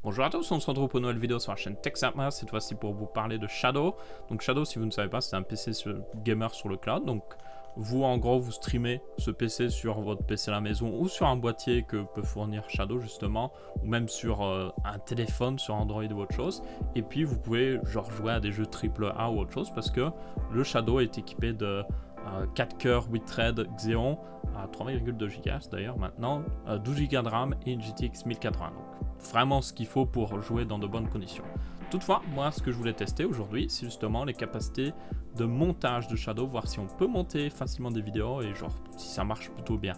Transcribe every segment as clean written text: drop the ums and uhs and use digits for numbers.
Bonjour à tous, on se retrouve pour une nouvelle vidéo sur la chaîne TechSapma, cette fois-ci pour vous parler de Shadow. Donc Shadow, si vous ne savez pas, c'est un PC gamer sur le cloud. Donc vous, en gros, vous streamez ce PC sur votre PC à la maison ou sur un boîtier que peut fournir Shadow justement, ou même sur un téléphone, sur Android ou autre chose. Et puis vous pouvez genre jouer à des jeux AAA ou autre chose parce que le Shadow est équipé de 4 cœurs 8 threads Xeon à 3,2 GHz d'ailleurs maintenant, 12 Go de RAM et une GTX 1080. Donc vraiment ce qu'il faut pour jouer dans de bonnes conditions. Toutefois, moi ce que je voulais tester aujourd'hui, c'est justement les capacités de montage de Shadow, voir si on peut monter facilement des vidéos et genre si ça marche plutôt bien.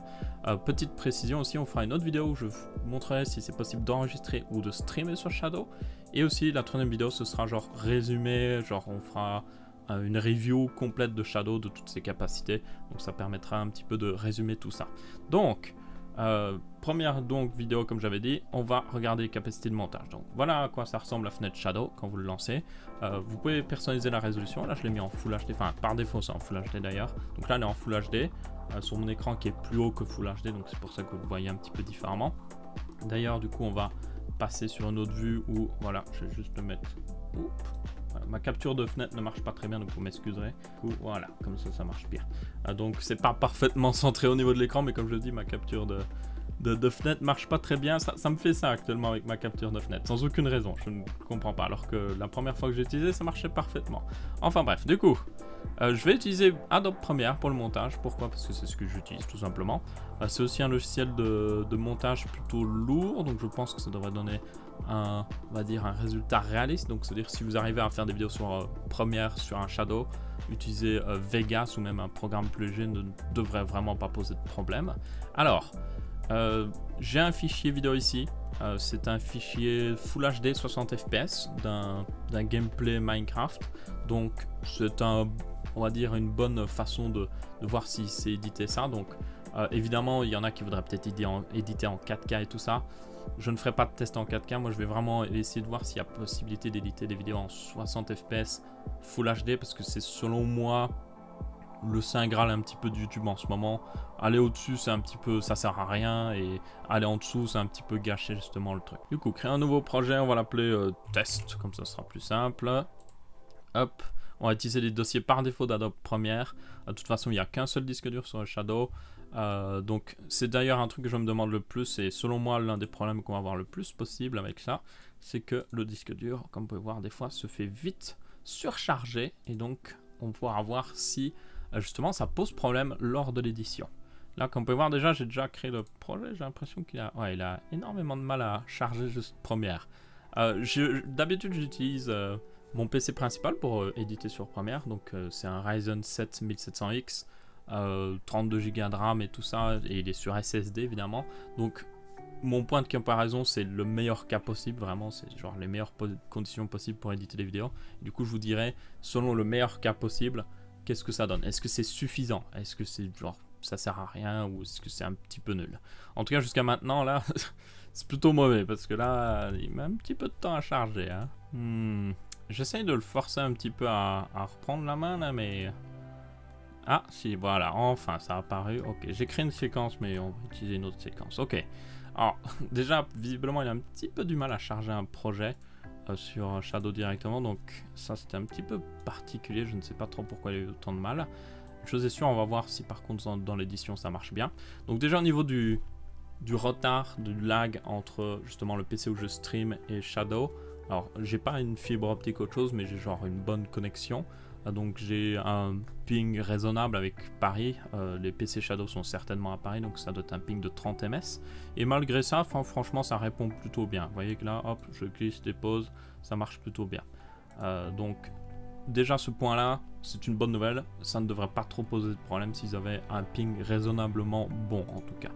Petite précision aussi, on fera une autre vidéo où je vous montrerai si c'est possible d'enregistrer ou de streamer sur Shadow. Et aussi la troisième vidéo, ce sera genre résumé, genre on fera une review complète de Shadow, de toutes ses capacités. Donc ça permettra un petit peu de résumer tout ça. Donc, première vidéo comme j'avais dit, on va regarder les capacités de montage. Donc voilà à quoi ça ressemble la fenêtre Shadow quand vous le lancez. Vous pouvez personnaliser la résolution. Là je l'ai mis en Full HD, enfin par défaut c'est en Full HD d'ailleurs. Donc là elle est en Full HD sur mon écran qui est plus haut que Full HD, donc c'est pour ça que vous le voyez un petit peu différemment. D'ailleurs du coup on va passer sur une autre vue où voilà, je vais juste le mettre. Oups. Voilà, ma capture de fenêtre ne marche pas très bien, donc vous m'excuserez. Voilà, comme ça marche bien. Donc c'est pas parfaitement centré au niveau de l'écran, mais comme je le dis, ma capture de fenêtre marche pas très bien. Ça me fait ça actuellement avec ma capture de fenêtre, sans aucune raison, je ne comprends pas. Alors que la première fois que j'ai utilisé, ça marchait parfaitement. Enfin bref, du coup, je vais utiliser Adobe Premiere pour le montage. Pourquoi? Parce que c'est ce que j'utilise tout simplement. C'est aussi un logiciel de montage plutôt lourd, donc je pense que ça devrait donner on va dire un résultat réaliste. Donc c'est à dire si vous arrivez à faire des vidéos sur Premiere sur un Shadow, utiliser Vegas ou même un programme plus léger ne devrait vraiment pas poser de problème. Alors j'ai un fichier vidéo ici, c'est un fichier Full HD 60 fps d'un gameplay Minecraft, donc c'est on va dire une bonne façon de voir si c'est édité ça. Donc évidemment il y en a qui voudraient peut-être éditer en 4K et tout ça. Je ne ferai pas de test en 4K, moi je vais vraiment essayer de voir s'il y a possibilité d'éditer des vidéos en 60 fps Full HD, parce que c'est selon moi le saint graal un petit peu de YouTube en ce moment. Aller au-dessus c'est un petit peu, ça sert à rien, et aller en dessous c'est un petit peu gâcher justement le truc. Du coup, créer un nouveau projet, on va l'appeler test, comme ça sera plus simple. Hop, on va utiliser les dossiers par défaut d'Adobe Premiere. De toute façon il n'y a qu'un seul disque dur sur le Shadow. Donc c'est d'ailleurs un truc que je me demande le plus, et selon moi l'un des problèmes qu'on va avoir le plus possible avec ça, c'est que le disque dur, comme vous pouvez voir, des fois se fait vite surcharger, et donc on pourra voir si justement ça pose problème lors de l'édition. Là comme vous pouvez voir, déjà j'ai déjà créé le projet, j'ai l'impression qu'il a, il a énormément de mal à charger juste Premiere. D'habitude j'utilise mon PC principal pour éditer sur Premiere, donc c'est un Ryzen 7 1700X, 32 Go de RAM et tout ça, et il est sur SSD évidemment. Donc mon point de comparaison c'est le meilleur cas possible, vraiment c'est genre les meilleures conditions possibles pour éditer des vidéos. Du coup je vous dirais, selon le meilleur cas possible, qu'est-ce que ça donne? Est-ce que c'est suffisant? Est-ce que c'est genre ça sert à rien, ou est-ce que c'est un petit peu nul? En tout cas jusqu'à maintenant là c'est plutôt mauvais, parce que là il met un petit peu de temps à charger, hein. J'essaye de le forcer un petit peu à reprendre la main là, mais ah si, voilà, enfin ça a apparu. Ok, j'ai créé une séquence, mais on va utiliser une autre séquence. Ok, alors déjà visiblement il a un petit peu du mal à charger un projet sur Shadow directement, donc ça c'était un petit peu particulier, je ne sais pas trop pourquoi il a eu autant de mal. Une chose est sûre, on va voir si par contre dans l'édition ça marche bien. Donc déjà au niveau du retard, du lag entre justement le PC où je stream et Shadow, alors j'ai pas une fibre optique ou autre chose, mais j'ai genre une bonne connexion. Donc j'ai un ping raisonnable avec Paris, les PC Shadow sont certainement à Paris, donc ça doit être un ping de 30 ms. Et malgré ça, franchement ça répond plutôt bien. Vous voyez que là, hop, je glisse, dépose, ça marche plutôt bien. Donc déjà ce point là, c'est une bonne nouvelle, ça ne devrait pas trop poser de problème s'ils avaient un ping raisonnablement bon en tout cas.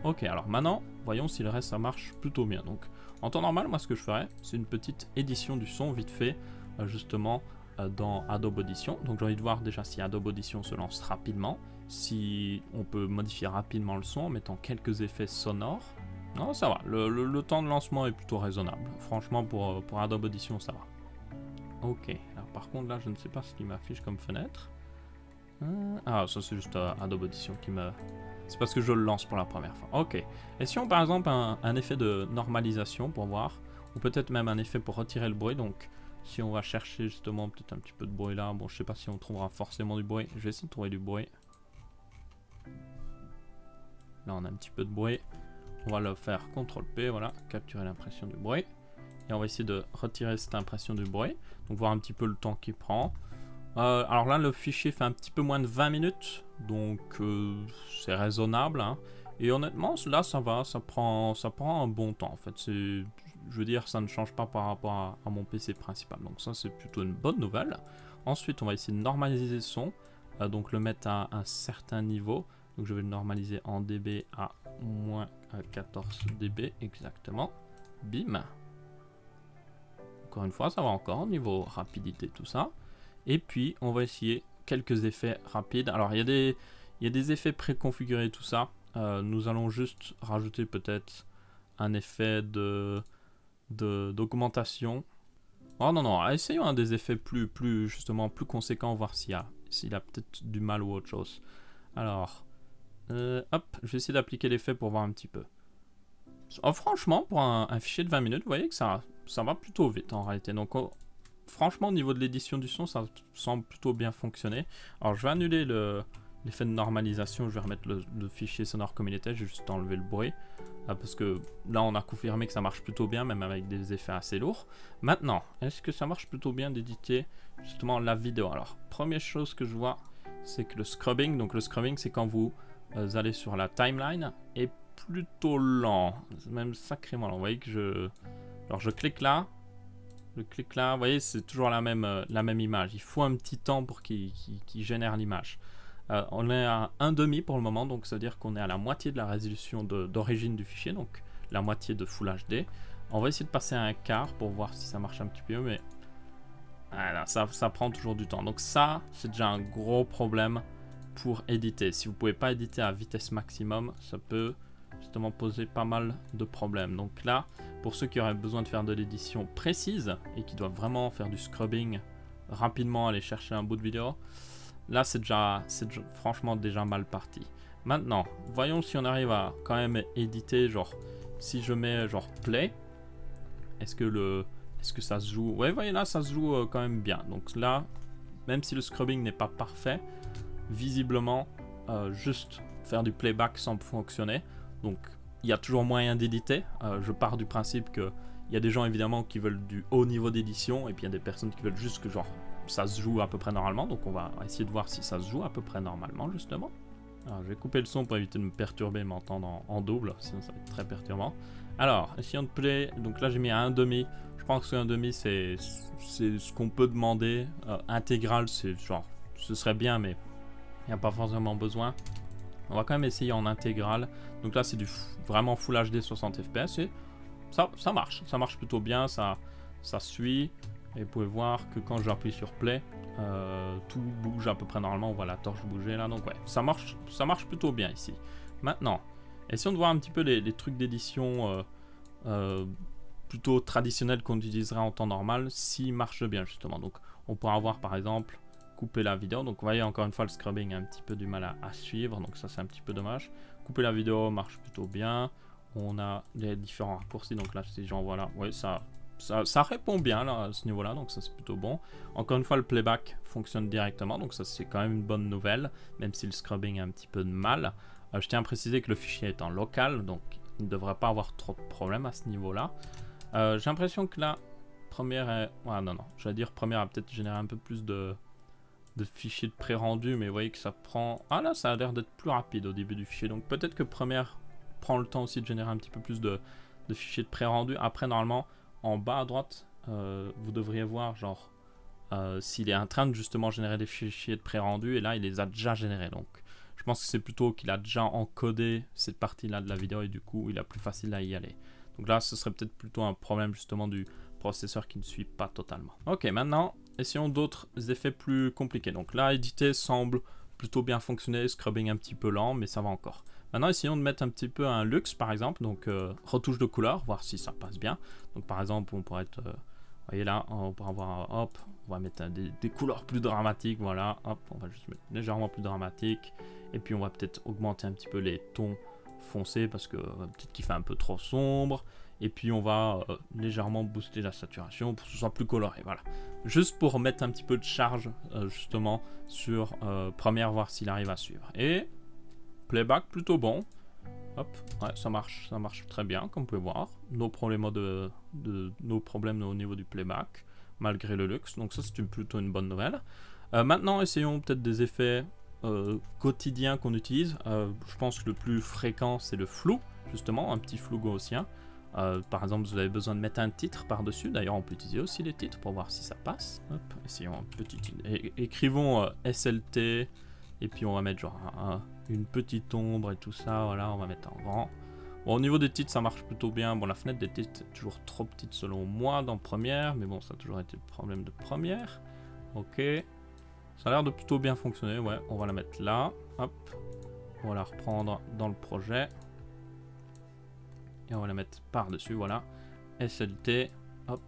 Ok, alors maintenant, voyons si le reste ça marche plutôt bien. Donc en temps normal, moi ce que je ferais, c'est une petite édition du son vite fait, justement dans Adobe Audition. Donc j'ai envie de voir déjà si Adobe Audition se lance rapidement, si on peut modifier rapidement le son en mettant quelques effets sonores. Non, ça va, le temps de lancement est plutôt raisonnable. Franchement pour Adobe Audition ça va. Ok, alors par contre là je ne sais pas ce qu'il m'affiche comme fenêtre. Ah, ça c'est juste Adobe Audition qui me... C'est parce que je le lance pour la première fois. Ok. Et si on par exemple un effet de normalisation pour voir, ou peut-être même un effet pour retirer le bruit. Donc si on va chercher justement peut-être un petit peu de bruit là, bon je sais pas si on trouvera forcément du bruit, je vais essayer de trouver du bruit. Là on a un petit peu de bruit, on va le faire CTRL-P, voilà, capturer l'impression du bruit. Et on va essayer de retirer cette impression du bruit, donc voir un petit peu le temps qu'il prend. Alors là le fichier fait un petit peu moins de 20 minutes, donc c'est raisonnable, hein. Et honnêtement là ça va, ça prend un bon temps en fait, je veux dire ça ne change pas par rapport à mon PC principal, donc ça c'est plutôt une bonne nouvelle. Ensuite on va essayer de normaliser le son, donc le mettre à un certain niveau, donc je vais le normaliser en dB à moins 14 dB exactement, bim. Encore une fois ça va encore au niveau rapidité tout ça. Et puis on va essayer quelques effets rapides. Alors il y a des effets préconfigurés tout ça. Nous allons juste rajouter peut-être un effet d'augmentation. Oh non, essayons des effets plus conséquents, voir s'il a peut-être du mal ou autre chose. Alors, hop, je vais essayer d'appliquer l'effet pour voir un petit peu. Oh, franchement, pour un fichier de 20 minutes, vous voyez que ça va plutôt vite en réalité. Donc, franchement, au niveau de l'édition du son, ça semble plutôt bien fonctionner. Alors, je vais annuler l'effet de normalisation. Je vais remettre le fichier sonore comme il était. Je vais juste enlever le bruit. Parce que là, on a confirmé que ça marche plutôt bien, même avec des effets assez lourds. Maintenant, est-ce que ça marche plutôt bien d'éditer justement la vidéo? Alors, première chose que je vois, c'est que le scrubbing, donc le scrubbing, c'est quand vous allez sur la timeline, est plutôt lent. Même sacrément lent. Vous voyez que alors, je clique là. Le clic là, vous voyez, c'est toujours la même image. Il faut un petit temps pour qu'il génère l'image. On est à 1,5 pour le moment, donc ça veut dire qu'on est à la moitié de la résolution d'origine du fichier, donc la moitié de Full HD. On va essayer de passer à un quart pour voir si ça marche un petit peu mieux, mais voilà, ça prend toujours du temps. Donc ça, c'est déjà un gros problème pour éditer. Si vous ne pouvez pas éditer à vitesse maximum, ça peut justement poser pas mal de problèmes. Donc là, pour ceux qui auraient besoin de faire de l'édition précise et qui doivent vraiment faire du scrubbing rapidement, aller chercher un bout de vidéo, là c'est franchement déjà mal parti. Maintenant, voyons si on arrive à quand même éditer, genre si je mets genre play, est-ce que ça se joue? Ouais, vous voyez là ça se joue quand même bien. Donc là, même si le scrubbing n'est pas parfait, visiblement juste faire du playback semble fonctionner. Donc il y a toujours moyen d'éditer. Je pars du principe que il y a des gens évidemment qui veulent du haut niveau d'édition et puis il y a des personnes qui veulent juste que genre ça se joue à peu près normalement. Donc on va essayer de voir si ça se joue à peu près normalement justement. Alors je vais couper le son pour éviter de me perturber, m'entendre en double, sinon ça va être très perturbant. Alors essayons de play. Donc là j'ai mis à 1,5. Je pense que 1,5 c'est ce qu'on peut demander. Intégral c'est genre ce serait bien mais il n'y a pas forcément besoin. On va quand même essayer en intégral. Donc là, c'est du vraiment Full HD 60 fps. Et ça marche plutôt bien. Ça suit. Et vous pouvez voir que quand j'appuie sur Play, tout bouge à peu près normalement. On voit la torche bouger là. Donc ouais, ça marche plutôt bien ici. Maintenant, essayons de voir un petit peu les trucs d'édition plutôt traditionnels qu'on utiliserait en temps normal s'ils marchent bien justement. Donc on pourra avoir par exemple couper la vidéo, donc vous voyez encore une fois le scrubbing a un petit peu du mal à suivre, donc ça c'est un petit peu dommage. Couper la vidéo marche plutôt bien, on a les différents raccourcis, donc là si j'envoie là, ouais ça répond bien là à ce niveau là, donc ça c'est plutôt bon. Encore une fois le playback fonctionne directement, donc ça c'est quand même une bonne nouvelle, même si le scrubbing a un petit peu de mal. Je tiens à préciser que le fichier est en local, donc il ne devrait pas avoir trop de problèmes à ce niveau là. J'ai l'impression que la première est... ouais, non, j'allais dire première a peut-être généré un peu plus de fichiers de pré-rendu, mais vous voyez que ça prend... ah là, ça a l'air d'être plus rapide au début du fichier, donc peut-être que première prend le temps aussi de générer un petit peu plus de fichiers de pré-rendu. Après, normalement, en bas à droite, vous devriez voir, genre, s'il est en train de justement générer des fichiers de pré-rendu, et là, il les a déjà générés, donc je pense que c'est plutôt qu'il a déjà encodé cette partie-là de la vidéo, et du coup, il a plus facile à y aller. Donc là, ce serait peut-être plutôt un problème justement du processeur qui ne suit pas totalement. Ok, maintenant, essayons d'autres effets plus compliqués. Donc là, éditer semble plutôt bien fonctionner, scrubbing un petit peu lent, mais ça va encore. Maintenant, essayons de mettre un petit peu un luxe, par exemple, donc retouche de couleur, voir si ça passe bien. Donc par exemple, on pourrait être... vous voyez là, on pourra avoir, hop, on va mettre des couleurs plus dramatiques, voilà, hop, on va juste mettre légèrement plus dramatique. Et puis on va peut-être augmenter un petit peu les tons foncés, parce que peut-être qu'il fait un peu trop sombre. Et puis on va légèrement booster la saturation pour que ce soit plus coloré. Voilà. Juste pour mettre un petit peu de charge justement sur Premiere, voir s'il arrive à suivre. Et playback plutôt bon. Hop, ouais, ça marche très bien, comme vous pouvez voir. Nos problèmes au niveau du playback, malgré le luxe. Donc ça, c'est plutôt une bonne nouvelle. Maintenant, essayons peut-être des effets quotidiens qu'on utilise. Je pense que le plus fréquent, c'est le flou, justement, un petit flou gaussien. Par exemple, vous avez besoin de mettre un titre par-dessus. D'ailleurs, on peut utiliser aussi les titres pour voir si ça passe. Hop, essayons un petit... Écrivons SLT, et puis on va mettre genre une petite ombre et tout ça. Voilà, on va mettre en grand. Bon, au niveau des titres, ça marche plutôt bien. Bon, la fenêtre des titres est toujours trop petite selon moi dans Premiere, mais bon, ça a toujours été le problème de Premiere. Ok. Ça a l'air de plutôt bien fonctionner. Ouais, on va la mettre là. Hop. On va la reprendre dans le projet. Et on va la mettre par-dessus, voilà. SLT, hop.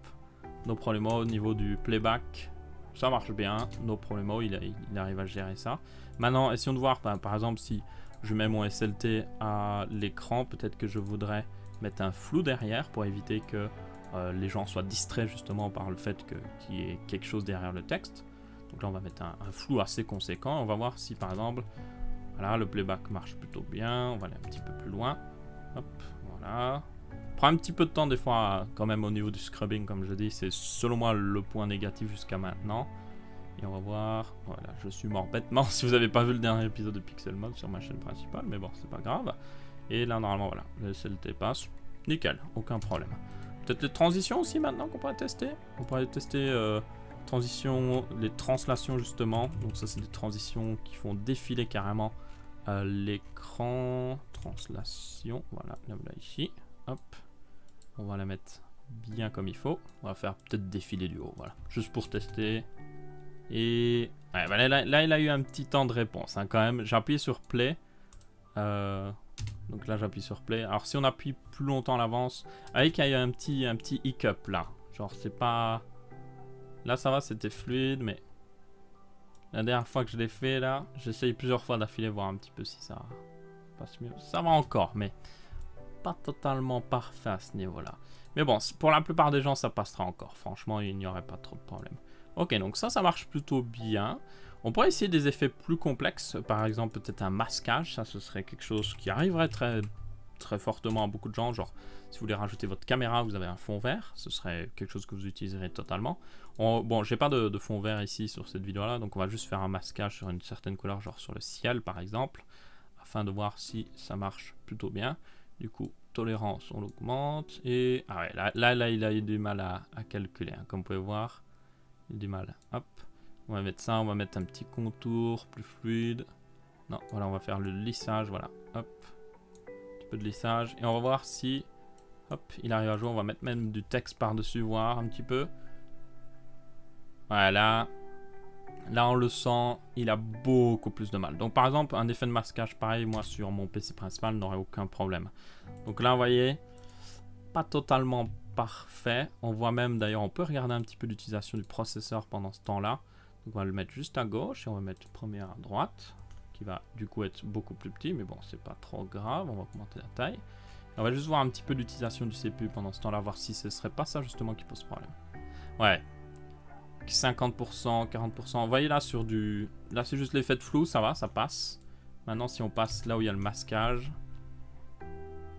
No Problemo au niveau du playback, ça marche bien. No Problemo, il arrive à gérer ça. Maintenant, essayons de voir, par exemple, si je mets mon SLT à l'écran, peut-être que je voudrais mettre un flou derrière pour éviter que les gens soient distraits justement par le fait qu'il y ait quelque chose derrière le texte. Donc là, on va mettre un flou assez conséquent. On va voir si, par exemple, voilà, le playback marche plutôt bien. On va aller un petit peu plus loin. Hop. Voilà. Prend un petit peu de temps des fois quand même au niveau du scrubbing, comme je dis, c'est selon moi le point négatif jusqu'à maintenant. Et on va voir, voilà, je suis mort bêtement si vous n'avez pas vu le dernier épisode de Pixelmon sur ma chaîne principale, mais bon, c'est pas grave. Et là normalement voilà, le SLT passe, nickel, aucun problème. Peut-être les transitions aussi maintenant qu'on pourrait tester. On pourrait tester transitions, les translations justement, donc ça c'est des transitions qui font défiler carrément l'écran. Translation, voilà, là ici, hop, on va la mettre bien comme il faut, on va faire peut-être défiler du haut, voilà, juste pour tester. Et ouais, bah là il a eu un petit temps de réponse hein, quand même. J'ai appuyé sur play, donc là j'appuie sur play. Alors si on appuie plus longtemps à l'avance, avec il y a un petit hiccup là, genre c'est pas, là ça va, c'était fluide, mais la dernière fois que je l'ai fait là, j'essaye plusieurs fois d'affilée voir un petit peu si ça passe mieux. Ça va encore, mais pas totalement parfait à ce niveau-là. Mais bon, pour la plupart des gens, ça passera encore. Franchement, il n'y aurait pas trop de problème. Ok, donc ça marche plutôt bien. On pourrait essayer des effets plus complexes. Par exemple, peut-être un masquage. Ça, ce serait quelque chose qui arriverait très fortement à beaucoup de gens. Genre, si vous voulez rajouter votre caméra, vous avez un fond vert. Ce serait quelque chose que vous utiliserez totalement. Bon, j'ai pas de fond vert ici sur cette vidéo-là. Donc, on va juste faire un masquage sur une certaine couleur, genre sur le ciel, par exemple, afin de voir si ça marche plutôt bien. Du coup, tolérance, on l'augmente. Et ah ouais, là, il a eu du mal à calculer. Hein. Comme vous pouvez voir, il a du mal. Hop, on va mettre ça, on va mettre un petit contour plus fluide. Non, voilà, on va faire le lissage. Voilà, hop, un petit peu de lissage. Et on va voir si, hop, il arrive à jouer. On va mettre même du texte par-dessus, voir un petit peu. Voilà. Là, on le sent, il a beaucoup plus de mal. Donc, par exemple, un effet de masquage pareil, moi, sur mon PC principal, n'aurait aucun problème. Donc là, vous voyez, pas totalement parfait. On voit même, d'ailleurs, on peut regarder un petit peu l'utilisation du processeur pendant ce temps-là. Donc, on va le mettre juste à gauche et on va mettre le premier à droite, qui va, du coup, être beaucoup plus petit. Mais bon, c'est pas trop grave, on va augmenter la taille. Et on va juste voir un petit peu l'utilisation du CPU pendant ce temps-là, voir si ce serait pas ça, justement, qui pose problème. Ouais. 50%, 40%. Vous voyez là sur du... Là c'est juste l'effet de flou, ça va, ça passe. Maintenant si on passe là où il y a le masquage.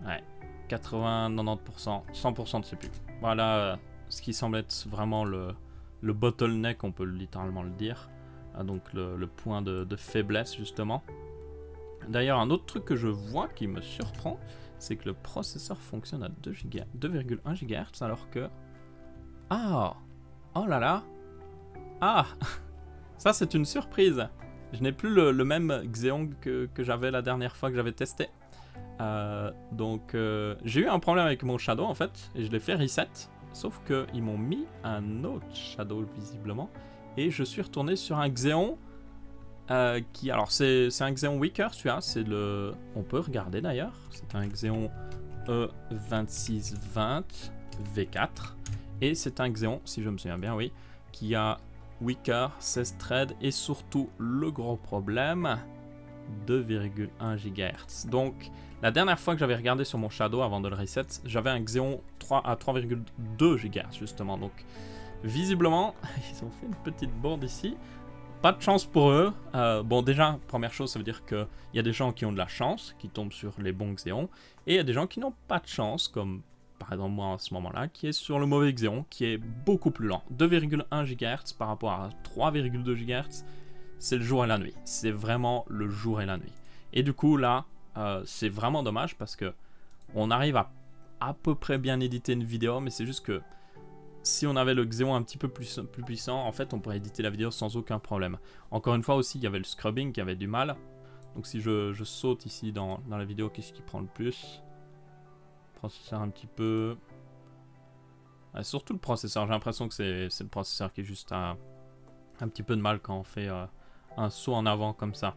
Ouais. 80, 90%, 100% de CPU. Voilà ce qui semble être vraiment le bottleneck, on peut littéralement le dire. Donc le point de faiblesse justement. D'ailleurs un autre truc que je vois qui me surprend, c'est que le processeur fonctionne à 2,1 GHz alors que... Ah! Oh là là! Ah, ça c'est une surprise. Je n'ai plus le même Xeon que j'avais la dernière fois que j'avais testé. Donc j'ai eu un problème avec mon Shadow en fait, et je l'ai fait reset. Sauf qu'ils m'ont mis un autre Shadow visiblement. Et je suis retourné sur un Xeon qui... Alors c'est un Xeon Weaker celui-là, c'est le... On peut regarder d'ailleurs. C'est un Xeon E2620 V4. Et c'est un Xeon, si je me souviens bien, oui, qui a Weaker, 16 threads et surtout le gros problème 2,1 GHz. Donc la dernière fois que j'avais regardé sur mon Shadow avant de le reset, j'avais un Xeon 3 à 3,2 GHz justement. Donc visiblement, ils ont fait une petite bourde ici. Pas de chance pour eux. Bon, déjà, première chose, ça veut dire qu'il y a des gens qui ont de la chance, qui tombent sur les bons Xeon, et il y a des gens qui n'ont pas de chance, comme par exemple moi en ce moment-là, qui est sur le mauvais Xeon, qui est beaucoup plus lent. 2,1 GHz par rapport à 3,2 GHz, c'est le jour et la nuit. C'est vraiment le jour et la nuit. Et du coup, là, c'est vraiment dommage parce que on arrive à peu près bien éditer une vidéo, mais c'est juste que si on avait le Xeon un petit peu plus puissant, en fait, on pourrait éditer la vidéo sans aucun problème. Encore une fois aussi, il y avait le scrubbing qui avait du mal. Donc si je saute ici dans la vidéo, qu'est-ce qui prend le plus? Processeur un petit peu... Ouais, surtout le processeur, j'ai l'impression que c'est le processeur qui est juste un petit peu de mal quand on fait un saut en avant comme ça.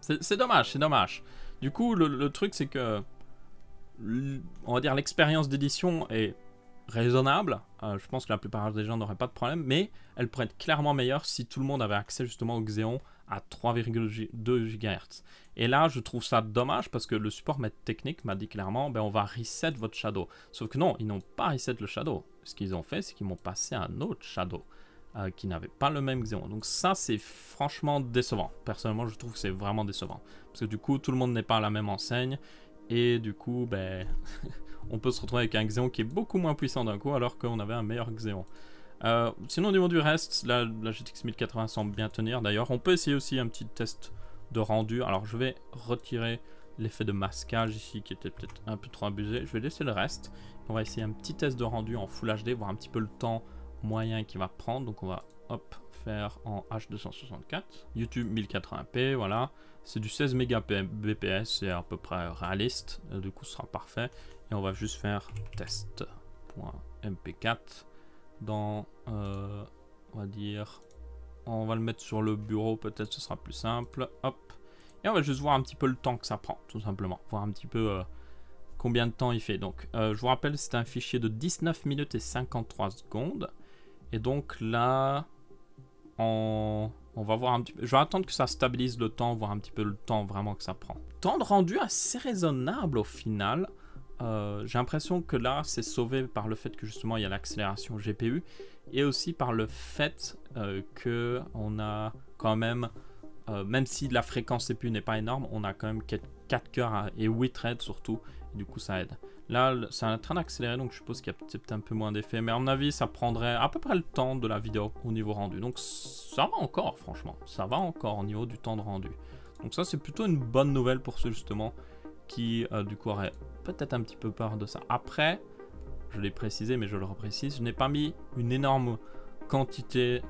C'est dommage, c'est dommage. Du coup, le truc c'est que, on va dire, l'expérience d'édition est raisonnable. Je pense que la plupart des gens n'auraient pas de problème, mais elle pourrait être clairement meilleure si tout le monde avait accès justement au Xeon à 3,2 GHz. Et là, je trouve ça dommage parce que le support technique m'a dit clairement, ben, on va reset votre Shadow. Sauf que non, ils n'ont pas reset le Shadow. Ce qu'ils ont fait, c'est qu'ils m'ont passé un autre Shadow qui n'avait pas le même Xeon. Donc ça, c'est franchement décevant. Personnellement, je trouve que c'est vraiment décevant. Parce que du coup, tout le monde n'est pas à la même enseigne. Et du coup, ben... on peut se retrouver avec un Xeon qui est beaucoup moins puissant d'un coup alors qu'on avait un meilleur Xeon. Sinon au niveau du reste, la GTX 1080 semble bien tenir. D'ailleurs, on peut essayer aussi un petit test de rendu. Alors je vais retirer l'effet de masquage ici qui était peut-être un peu trop abusé. Je vais laisser le reste. On va essayer un petit test de rendu en Full HD, voir un petit peu le temps moyen qu'il va prendre. Donc on va hop, faire en H264. YouTube 1080p, voilà. C'est du 16 Mbps, c'est à peu près réaliste. Du coup ce sera parfait. Et on va juste faire test.mp4 dans, on va dire, on va le mettre sur le bureau, peut-être ce sera plus simple, hop. Et on va juste voir un petit peu le temps que ça prend, tout simplement. Voir un petit peu combien de temps il fait. Donc, je vous rappelle, c'est un fichier de 19 minutes et 53 secondes. Et donc là, on va voir un petit peu. Je vais attendre que ça stabilise le temps, voir un petit peu le temps vraiment que ça prend. Temps de rendu assez raisonnable au final. J'ai l'impression que là c'est sauvé par le fait que justement il y a l'accélération GPU et aussi par le fait que on a quand même, même si la fréquence CPU n'est pas énorme, on a quand même 4 cœurs et 8 threads surtout, et du coup ça aide. Là c'est en train d'accélérer, donc je suppose qu'il y a peut-être un peu moins d'effet, mais à mon avis ça prendrait à peu près le temps de la vidéo au niveau rendu, donc ça va encore, franchement, ça va encore au niveau du temps de rendu. Donc ça c'est plutôt une bonne nouvelle pour ceux justement qui du coup auraient peut-être un petit peu peur de ça. Après, je l'ai précisé, mais je le reprécise, je n'ai pas mis une énorme quantité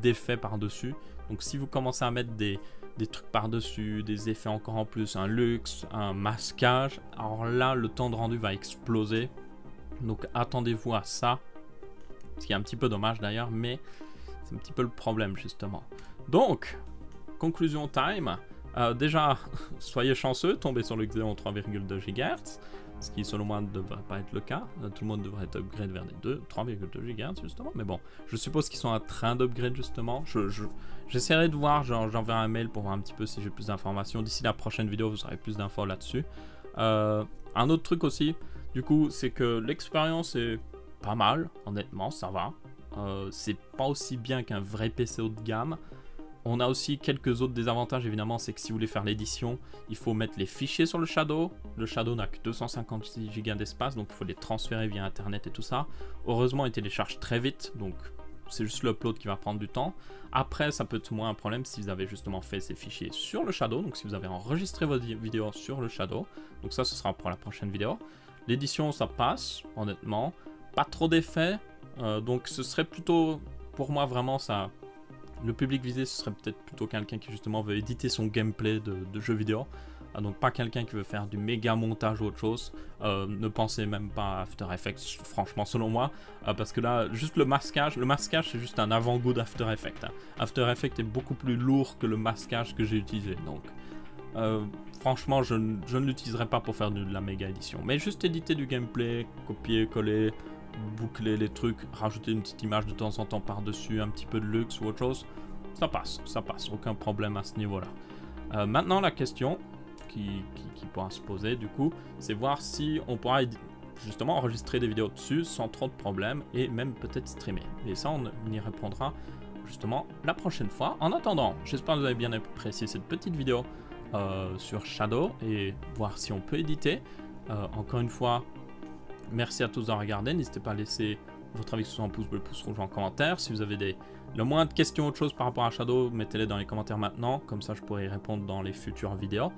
d'effets par-dessus. Donc si vous commencez à mettre des trucs par-dessus, des effets encore en plus, un luxe, un masquage, alors là, le temps de rendu va exploser. Donc attendez-vous à ça. Ce qui est un petit peu dommage d'ailleurs, mais c'est un petit peu le problème justement. Donc, conclusion time. Déjà, soyez chanceux, tombez sur le Xeon 3,2 GHz, ce qui selon moi ne devrait pas être le cas. Tout le monde devrait être upgrade vers des 3,2 GHz justement, mais bon, je suppose qu'ils sont en train d'upgrade justement. J'essaierai de voir, j'enverrai un mail pour voir un petit peu si j'ai plus d'informations. D'ici la prochaine vidéo, vous aurez plus d'infos là-dessus. Un autre truc aussi, du coup, c'est que l'expérience est pas mal, honnêtement, ça va. C'est pas aussi bien qu'un vrai PC haut de gamme. On a aussi quelques autres désavantages évidemment, c'est que si vous voulez faire l'édition, il faut mettre les fichiers sur le Shadow. Le Shadow n'a que 256 Go d'espace, donc il faut les transférer via internet et tout ça. Heureusement, il télécharge très vite, donc c'est juste l'upload qui va prendre du temps. Après, ça peut être moins un problème si vous avez justement fait ces fichiers sur le Shadow, donc si vous avez enregistré votre vidéo sur le Shadow. Donc ça, ce sera pour la prochaine vidéo. L'édition, ça passe, honnêtement. Pas trop d'effets, donc ce serait plutôt, pour moi vraiment, ça... Le public visé, ce serait peut-être plutôt quelqu'un qui justement veut éditer son gameplay de jeux vidéo. Donc pas quelqu'un qui veut faire du méga montage ou autre chose. Ne pensez même pas à After Effects, franchement, selon moi. Parce que là, juste le masquage c'est juste un avant-goût d'After Effects. After Effects est beaucoup plus lourd que le masquage que j'ai utilisé. Donc franchement, je ne l'utiliserai pas pour faire de la méga édition. Mais juste éditer du gameplay, copier, coller, boucler les trucs, rajouter une petite image de temps en temps par-dessus, un petit peu de luxe ou autre chose, ça passe, aucun problème à ce niveau-là. Maintenant, la question qui pourra se poser, du coup, c'est voir si on pourra justement enregistrer des vidéos dessus sans trop de problèmes et même peut-être streamer. Et ça, on y répondra justement la prochaine fois. En attendant, j'espère que vous avez bien apprécié cette petite vidéo sur Shadow et voir si on peut éditer. Encore une fois, merci à tous d'avoir regardé. N'hésitez pas à laisser votre avis, que ce soit en pouce bleu, pouce rouge en commentaire. Si vous avez le moins de questions ou autre chose par rapport à Shadow, mettez-les dans les commentaires maintenant. Comme ça, je pourrai y répondre dans les futures vidéos.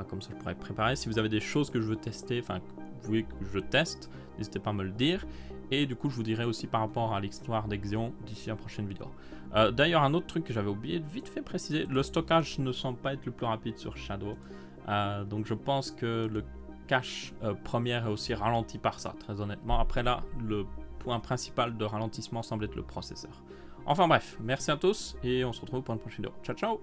Comme ça, je pourrai préparer. Si vous avez des choses que je veux tester, enfin, vous voulez que je teste, n'hésitez pas à me le dire. Et du coup, je vous dirai aussi par rapport à l'histoire d'Exion d'ici la prochaine vidéo. D'ailleurs, un autre truc que j'avais oublié de vite fait préciser, le stockage ne semble pas être le plus rapide sur Shadow. Donc, je pense que le cache première est aussi ralenti par ça, très honnêtement. Après là, le point principal de ralentissement semble être le processeur. Enfin bref, merci à tous et on se retrouve pour une prochaine vidéo. Ciao ciao!